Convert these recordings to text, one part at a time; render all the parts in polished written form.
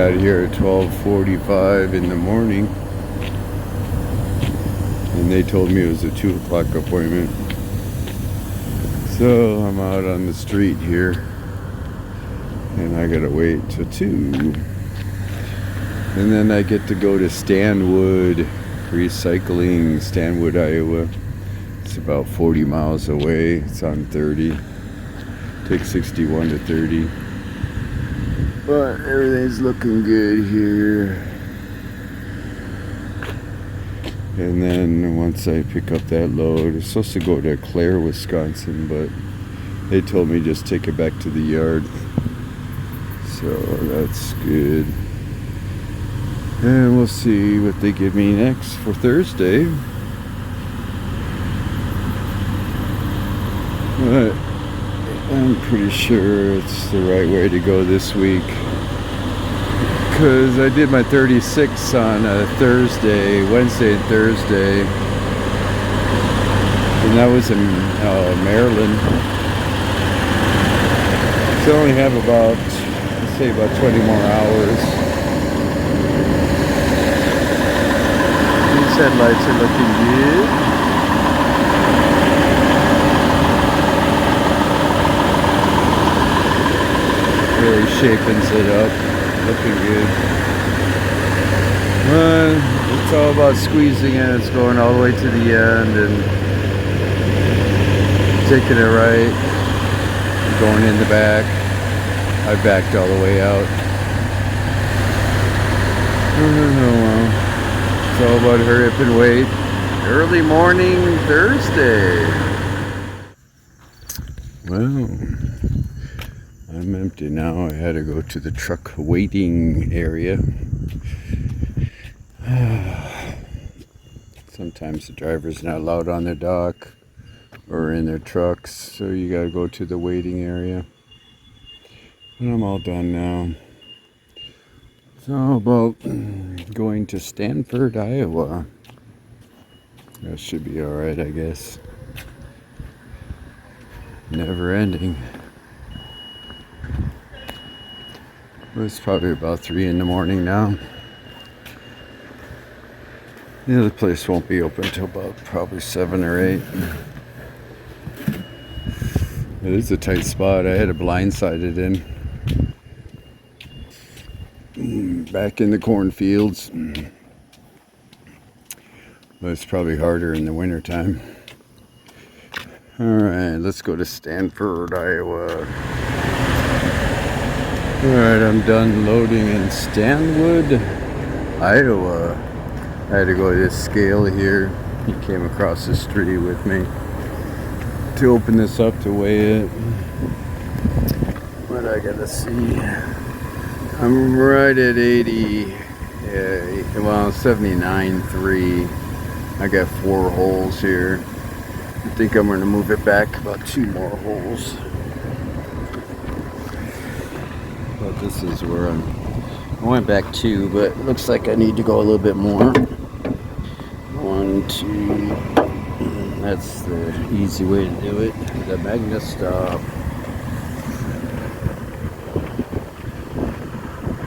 got here at 12:45 in the morning, and they told me it was a 2 o'clock appointment. So I'm out on the street here, and I gotta wait till 2. And then I get to go to Stanwood Recycling, Stanwood, Iowa. It's about 40 miles away. It's on 30. Takes 61 to 30. But everything's looking good here. And then once I pick up that load, it's supposed to go to Clare, Wisconsin, but they told me just take it back to the yard. So that's good. And we'll see what they give me next for Thursday. But I'm pretty sure it's the right way to go this week. Because I did my 36 on a Wednesday and Thursday. And that was in Maryland. So I only have about 20 more hours. These headlights are looking good. Really shaping it up. Looking good. Well, it's all about squeezing in. It's going all the way to the end and taking it right. Going in the back. I backed all the way out. Well, it's all about hurry up and wait. Early morning Thursday. Well, I'm empty now. I had to go to the truck waiting area. Sometimes the driver's not allowed on their dock or in their trucks, so you gotta go to the waiting area. And I'm all done now. It's all about going to Stanford, Iowa. That should be alright, I guess. Never ending. It's probably about 3 in the morning now. The other place won't be open until about probably 7 or 8. It is a tight spot. I had to blindside it in. Back in the cornfields. But it's probably harder in the wintertime. Alright, let's go to Stanford, Iowa. Alright, I'm done loading in Stanwood, Iowa. I had to go to this scale here. He came across the street with me to open this up to weigh it. What I gotta see. I'm right at 79.3. I got 4 holes here. I think I'm gonna move it back about 2 more holes. But this is where I went back 2, but it looks like I need to go a little bit more. 1, 2. That's the easy way to do it. The Magna stop.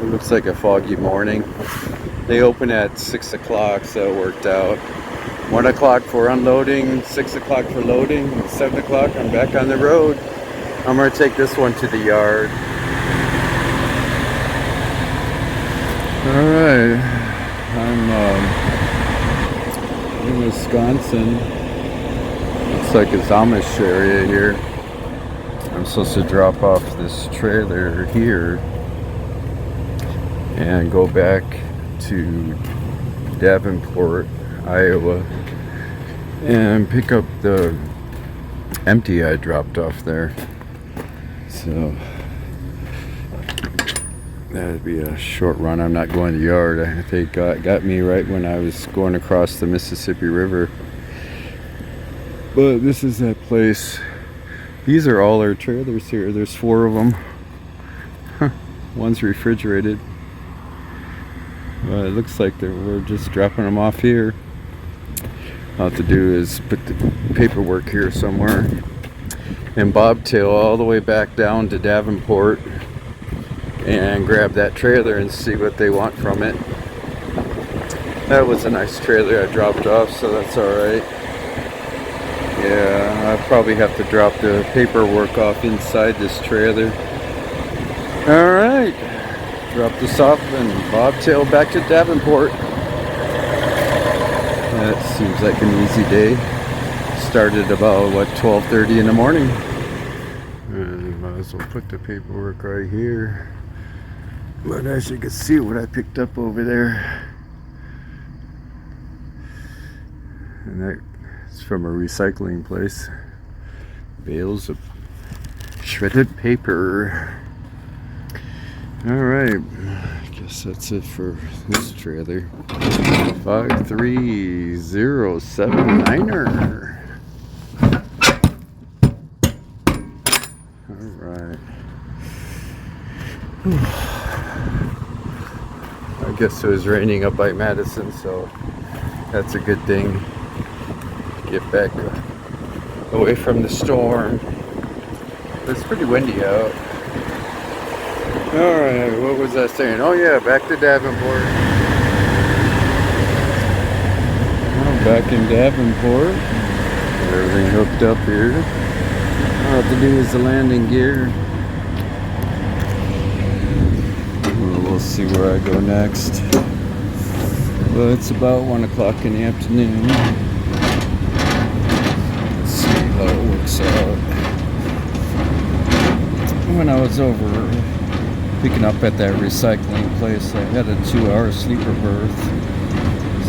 It looks like a foggy morning. They open at 6 o'clock, so it worked out. 1 o'clock for unloading, 6 o'clock for loading, 7 o'clock I'm back on the road. I'm going to take this one to the yard. Alright, I'm in Wisconsin. Looks like it's Amish area here. I'm supposed to drop off this trailer here and go back to Davenport, Iowa, and pick up the empty I dropped off there. So that'd be a short run. I'm not going to the yard. I think got me right when I was going across the Mississippi River. But this is that place. These are all our trailers here. There's 4 of them. One's refrigerated. But it looks like we're just dropping them off here. All I have to do is put the paperwork here somewhere and bobtail all the way back down to Davenport and grab that trailer and see what they want from it. That was a nice trailer I dropped off, so that's alright. Yeah, I'll probably have to drop the paperwork off inside this trailer. Alright, drop this off and bobtail back to Davenport. That seems like an easy day. Started about, what, 12:30 in the morning. And might as well put the paperwork right here. But as you can see what I picked up over there. And that's from a recycling place. Bales of shredded paper. Alright, I guess that's it for this trailer. 53079er. Alright. I guess it was raining up by Madison, so that's a good thing. Get back away from the storm. It's pretty windy out. Alright, what was I saying? Oh yeah, back to Davenport. Well, back in Davenport. Everything hooked up here. All I have to do is the landing gear. We'll see where I go next. Well, it's about 1 o'clock in the afternoon. Let's see how it works out. When I was over picking up at that recycling place, I had a 2-hour sleeper berth,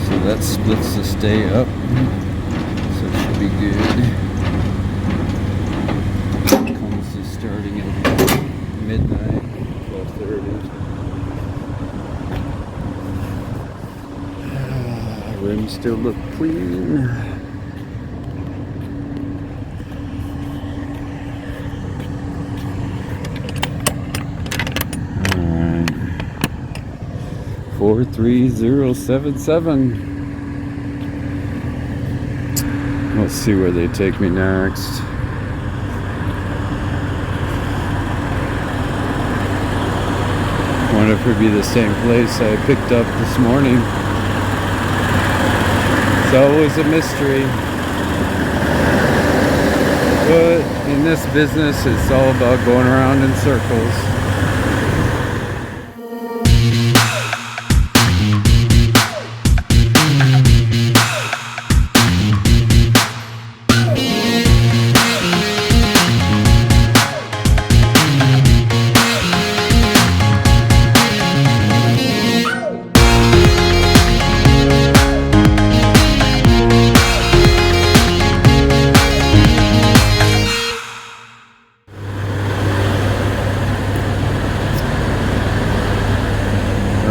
so that splits this day up, so it should be good. Comes to starting at midnight, 12:30. Rims still look clean. Alright. 43077. Let's see where they take me next. Wonder if it'd be the same place I picked up this morning. It's always a mystery. But in this business, it's all about going around in circles.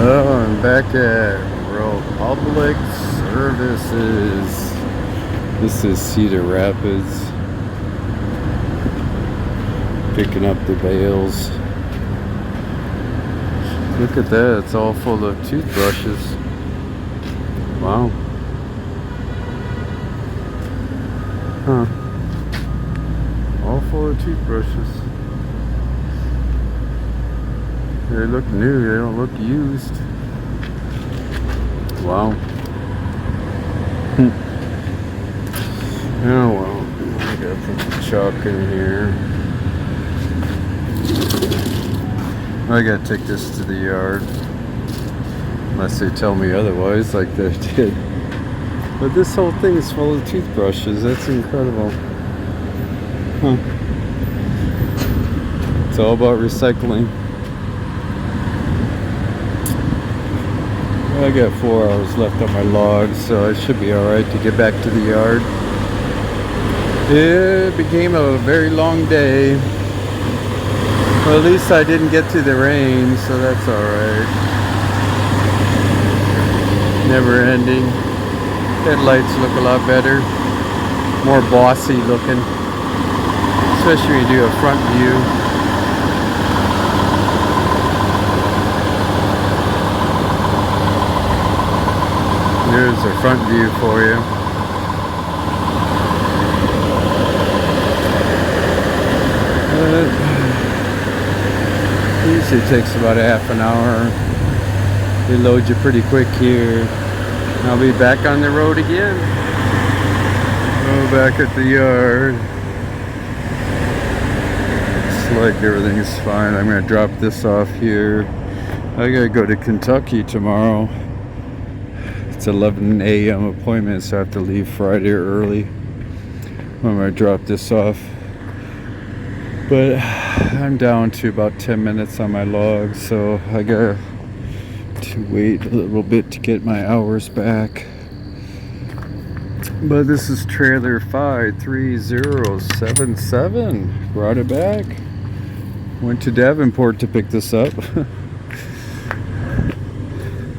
Oh, I'm back at Republic Services. This is Cedar Rapids. Picking up the bales. Look at that, it's all full of toothbrushes. Wow. Huh. All full of toothbrushes. They look new, they don't look used. Wow. Oh well, I gotta put the chalk in here. I gotta take this to the yard. Unless they tell me otherwise, like they did. But this whole thing is full of toothbrushes, that's incredible. Huh. It's all about recycling. I got 4 hours left on my log, so I should be alright to get back to the yard. It became a very long day. Well, at least I didn't get to the rain, so that's alright. Never ending. Headlights look a lot better. More bossy looking. Especially when you do a front view. There's a front view for you. Usually takes about a half an hour. They load you pretty quick here. I'll be back on the road again. Oh, back at the yard. Looks like everything's fine. I'm gonna drop this off here. I gotta go to Kentucky tomorrow. It's 11 a.m. appointment, so I have to leave Friday early. I'm gonna drop this off. But I'm down to about 10 minutes on my log, so I gotta wait a little bit to get my hours back. But this is trailer 53077. Brought it back. Went to Davenport to pick this up.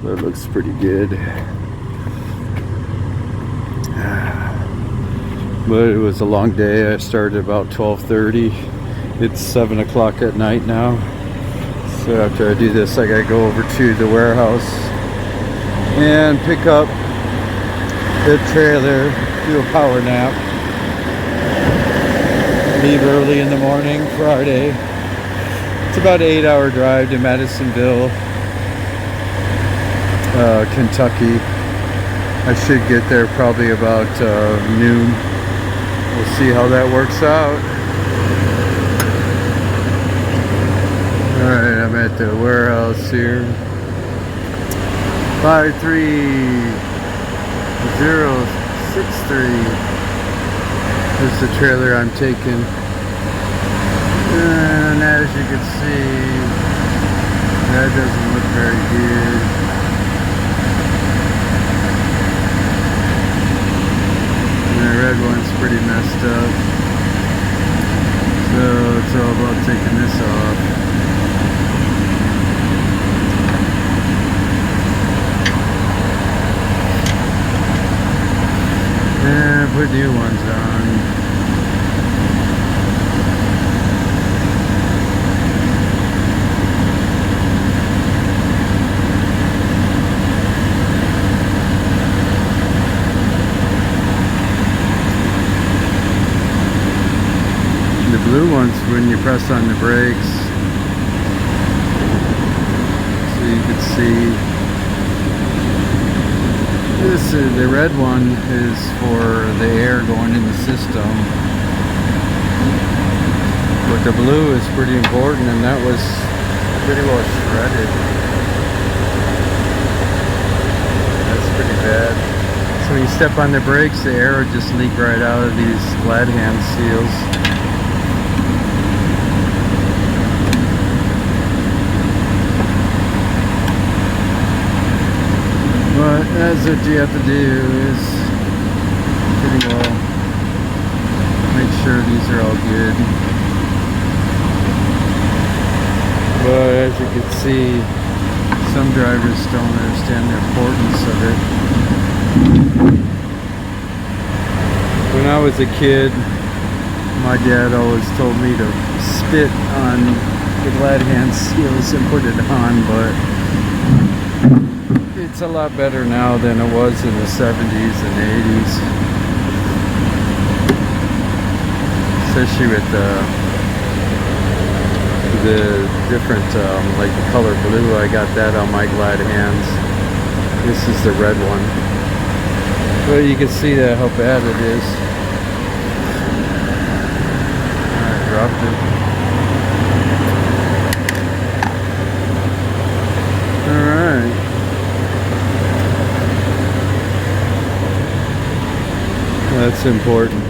That looks pretty good. But it was a long day. I started about 12:30. It's 7 o'clock at night now. So after I do this, I gotta go over to the warehouse and pick up the trailer, do a power nap, leave early in the morning Friday. It's about an 8-hour drive to Madisonville, Kentucky. I should get there probably about noon. We'll see how that works out. Alright, I'm at the warehouse here. 53063. This is the trailer I'm taking. And as you can see, that doesn't look very good. And the red one's pretty messed up. So it's all about taking this off. And put new ones on. The blue ones, when you press on the brakes, so you can see. The red one is for the air going in the system, but the blue is pretty important, and that was pretty well shredded. That's pretty bad. So when you step on the brakes, the air would just leak right out of these glad hand seals. But that's what you have to do, is pretty well make sure these are all good. But as you can see, some drivers don't understand the importance of it. When I was a kid, my dad always told me to spit on the glad hand seals and put it on, but it's a lot better now than it was in the 70s and 80s. Especially with the different, like the color blue. I got that on my glad hands. This is the red one. But you can see that how bad it is. I dropped it. Alright. That's important.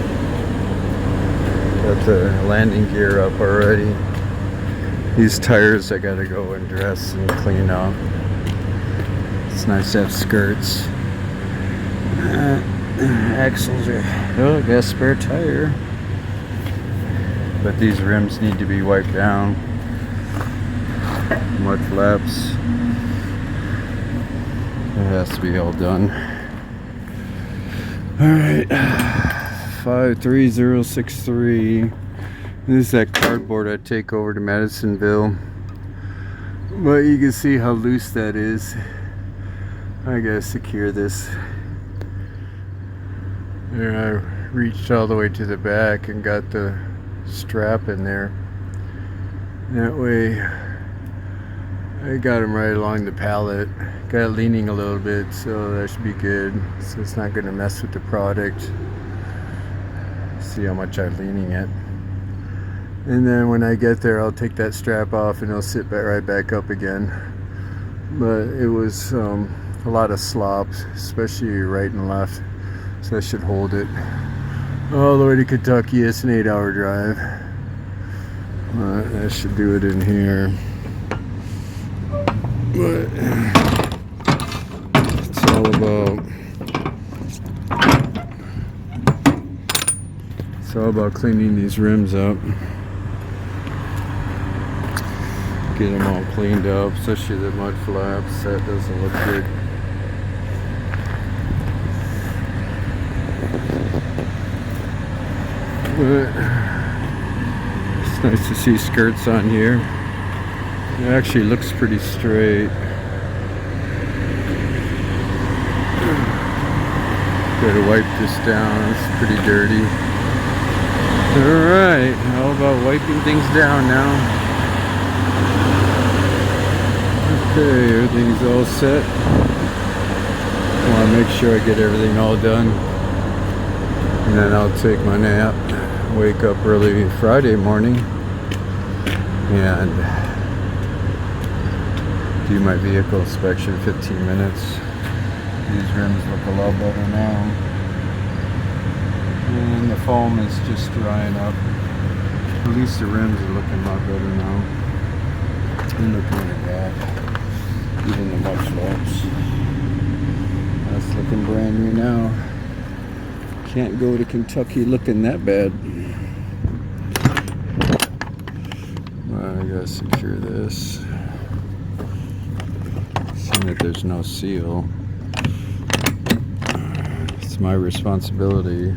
Got the landing gear up already. These tires I gotta go and dress and clean up. It's nice to have skirts. Axles are, oh, I got a spare tire. But these rims need to be wiped down. Mud flaps. It has to be all done. Alright, 53063. This is that cardboard I take over to Madisonville. But you can see how loose that is. I gotta secure this. There, I reached all the way to the back and got the strap in there. That way I got them right along the pallet. Got it leaning a little bit, so that should be good. So it's not going to mess with the product. See how much I'm leaning it. And then when I get there, I'll take that strap off and it'll sit right back up again. But it was a lot of slop, especially right and left. So that should hold it. All the way to Kentucky. It's an 8-hour drive. That should do it in here. But it's all about cleaning these rims up. Get them all cleaned up, especially the mud flaps. That doesn't look good. But it's nice to see skirts on here. It actually looks pretty straight. Gotta wipe this down, it's pretty dirty. Alright, how about wiping things down now? Okay, everything's all set. I want to make sure I get everything all done. And then I'll take my nap, wake up early Friday morning, and do my vehicle inspection, 15 minutes. These rims look a lot better now. And the foam is just drying up. At least the rims are looking a lot better now. They look really bad. Even the mud flaps. That's looking brand new now. Can't go to Kentucky looking that bad. I gotta secure this. Seeing that there's no seal. It's my responsibility.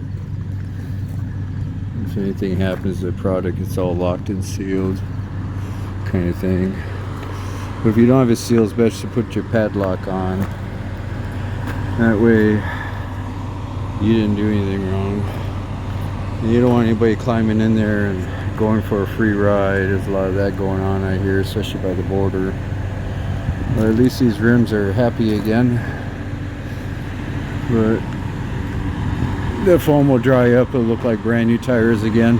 If anything happens to the product, it's all locked and sealed, kind of thing. But if you don't have a seal, it's best to put your padlock on. That way, you didn't do anything wrong. And you don't want anybody climbing in there and going for a free ride. There's a lot of that going on out here, especially by the border. But at least these rims are happy again. But the foam will dry up. It'll look like brand new tires again.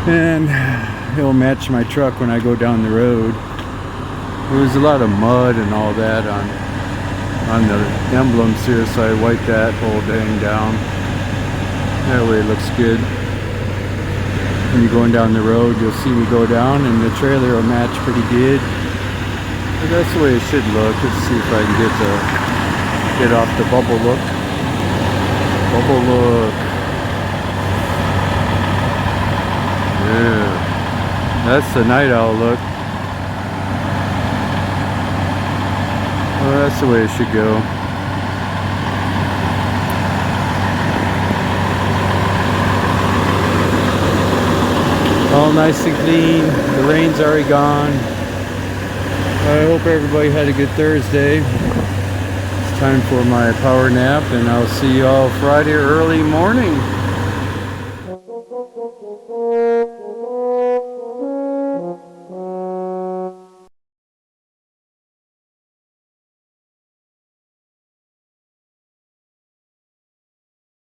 And it'll match my truck when I go down the road. There's a lot of mud and all that on the emblems here, so I wiped that whole thing down. That way it looks good. When you're going down the road, you'll see me go down and the trailer will match pretty good. But that's the way it should look. Let's see if I can get off the bubble look. Bubble look. Yeah. That's the night owl look. Well, that's the way it should go. All nice and clean. The rain's already gone. I hope everybody had a good Thursday. It's time for my power nap, and I'll see you all Friday early morning.